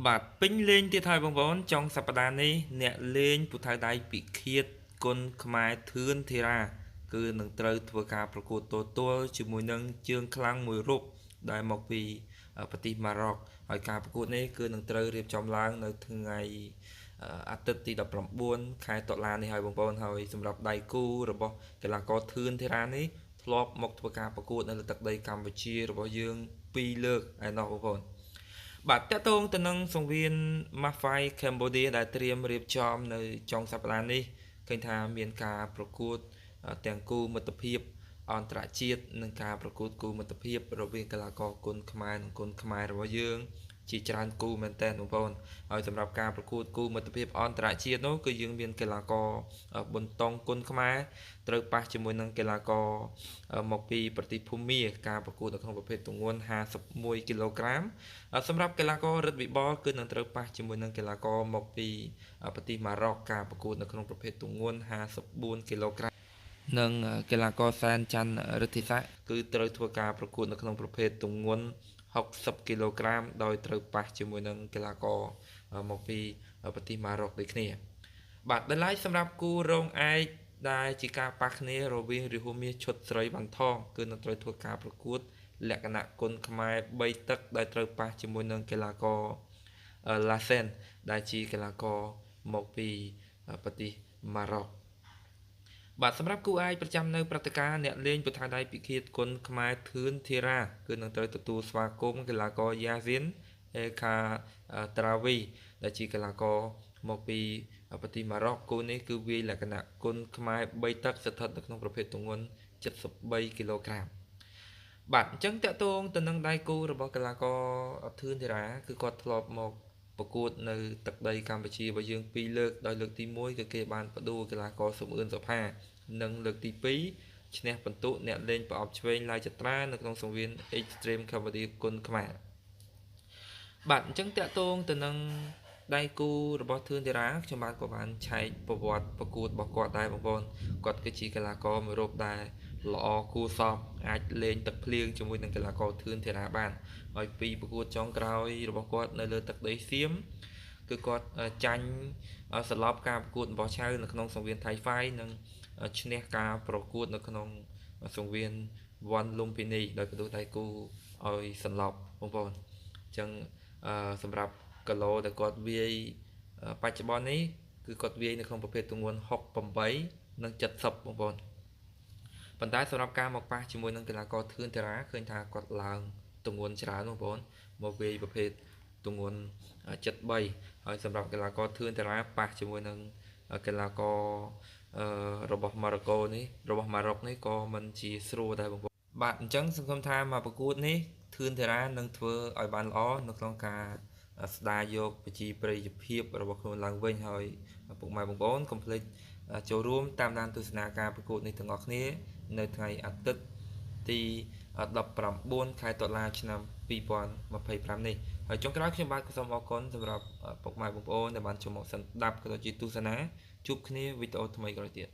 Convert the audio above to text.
បាទពេញលេងទៀតហើយបងប្អូនចុងសប្តាហ៍នេះអ្នកលេងពូថៅដៃពិឃាតគុណខ្មែរធឿនធីរ៉ាគឺនឹងត្រូវធ្វើការប្រកួតទល់ជាមួយនឹងជើងខ្លាំងមួយរូបដែលមកពីប្រទេសម៉ារ៉ុកហើយការប្រកួតនេះគឺនឹងត្រូវរៀបចំឡើងនៅថ្ងៃអាទិត្យទី19ខែតុលានេះហើយបងប្អូនហើយសម្រាប់ដៃគូរបស់កីឡាករធឿនធីរ៉ានេះធ្លាប់មកធ្វើការប្រកួតនៅលើទឹកដីកម្ពុជារបស់យើង2លើកឯណោះបងប្អូនបាទតកតងទៅនឹងសង្វៀន Mafai Cambodia ដែលត្រៀមរៀបចំនៅចុងសប្តាហ៍នេះឃើញថាមានការប្រកួតទាំងគូមិត្តភាពអន្តរជាតិនិងការប្រកួតគូមិត្តភាពរវាងកីឡាករគុនខ្មែរនិងគុនខ្មែររបស់យើងជាច្រើនគូមែនតើបងប្អូនហើយសម្រាប់ការប្រកួតគូមិត្តភាពអន្តរជាតិនោះគឺយើងមានកីឡាករប៊ុនតុងគុនខ្មែរត្រូវប៉ះជាមួយនឹងកីឡាករមកពីប្រទេសភូមាការប្រកួតនៅក្នុងប្រភេទទម្ងន់51គីឡូក្រាមសម្រាប់កីឡាកររឹតវិបលគឺនឹងត្រូវប៉ះជាមួយនឹងកីឡាករមកពីប្រទេសម៉ារ៉ុកការប្រកួតនៅក្នុងប្រភេទទម្ងន់54គីឡូក្រាមនិងកីឡាករសែនច័ន្ទរិទ្ធិស័ក្តិគឺត្រូវធ្វើការប្រកួតនៅក្នុងប្រភេទទម្ងន់60គីឡូក្រាមដោយត្រូវប៉ះជាមួយនឹងកីឡាករមកពីប្រទេសម៉ារ៉ុកដូចគ្នាបាទដែលឡែកសម្រាប់គូរងឯកដែលជាការប៉ះគ្នារវាងរាហូមាសឈុតស្រីវ៉ាន់ថងគឺនឹងត្រូវធ្វើការប្រកួតលក្ខណៈគុនខ្មែរ3ទឹកដែលត្រូវប៉ះជាមួយនឹងកីឡាករឡាសែនដែលជាកីឡាករមកពីប្រទេសម៉ារ៉ុកបាទសម្រាប់គូឯកប្រចាំនៅព្រឹត្តិការណ៍អ្នកលេងពូថៅដៃពិឃាតគុនខ្មែរធឿនធីរ៉ាគឺនឹងត្រូវទទួលស្វាគមន៍កីឡាករយ៉ាស៊ីនអេខាត្រាវីដែលជាកីឡាករមកពីប្រទេសម៉ារ៉ុកគូនេះគឺវាយលក្ខណៈគុនខ្មែរ3ទឹកស្ថិតនៅក្នុងប្រភេទទម្ងន់73គីឡូក្រាមបាទអញ្ចឹងតកតងទៅនឹងដៃគូរបស់កីឡាករធឿនធីរ៉ាគឺគាត់ធ្លាប់មកប្រកួតនៅទឹកដីកម្ពុជារបស់យើង2លើកដោយលើកទី1គឺគេបានផ្ដួលកីឡាករសុំអឿនសុផានិងលើកទី2ឈ្នះពិន្ទុអ្នកលេងប្រអប់ឆ្វេងឡាយចត្រានៅក្នុងសង្វៀន Extreme Cambodia គុនខ្មែរបាទអញ្ចឹងតកតងទៅនឹងដៃគូរបស់ធឿនធីរ៉ាខ្ញុំបាទក៏បានឆែកប្រវត្តិប្រកួតរបស់គាត់ដែរបងប្អូនគាត់គឺជាកីឡាករមួយរូបដែលល្អគួរសមអាចលេងទឹកភ្លៀងជាមួយនឹងកីឡាករធឿនធីរ៉ាបានហើយពីប្រកួតចុងក្រោយរបស់គាត់នៅលើទឹកដីសៀមគឺគាត់ចាញ់សន្លប់ការប្រកួតរបស់ឆៅនៅក្នុងសង្វៀនថៃហ្វាយនិងឈ្នះការប្រកួតនៅក្នុងសង្វៀនវ៉ាន់លុំពីនីដោយផ្ទុះដៃគូឲ្យសន្លប់បងប្អូនអញ្ចឹងសម្រាប់គីឡូដែលគាត់វាយបច្ចុប្បន្ននេះគឺគាត់វាយនៅក្នុងប្រភេទទម្ងន់68និង70បងប្អូនប៉ុន្តែសម្រាប់ការមកប៉ះជាមួយនឹងកីឡាករធឿនតារាឃើញថាគាត់ឡើងទម្ងន់ច្រើនបងប្អូនមកវាយប្រភេទទម្ងន់73ហើយសម្រាប់កីឡាករធឿនតារាប៉ះជាមួយនឹងកីឡាកររបស់ម៉ារ៉ុកនេះក៏មិនជាស្រួលដែរបងប្អូនបាទអញ្ចឹងសង្ឃឹមថាមកប្រកួតនេះធឿនតារានឹងធ្វើឲ្យបានល្អនៅក្នុងការស្ដារយកប្រជាប្រិយភាពរបស់ខ្លួនឡើងវិញហើយពុកម៉ែបងប្អូនកុំភ្លេចចូលរួមតាមដានទស្សនាការប្រកួតនេះទាំងអស់គ្នានៅថ្ងៃអាទិត្យទី19ខែតុលាឆ្នាំ2025នេះហើយចុងក្រោយខ្ញុំបាទក៏សូមអរគុណសម្រាប់ពុកម៉ែបងប្អូនដែលបានចូលមកស្ដាប់ក៏ដូចជាទស្សនាជួបគ្នាវីដេអូថ្មីក្រោយទៀត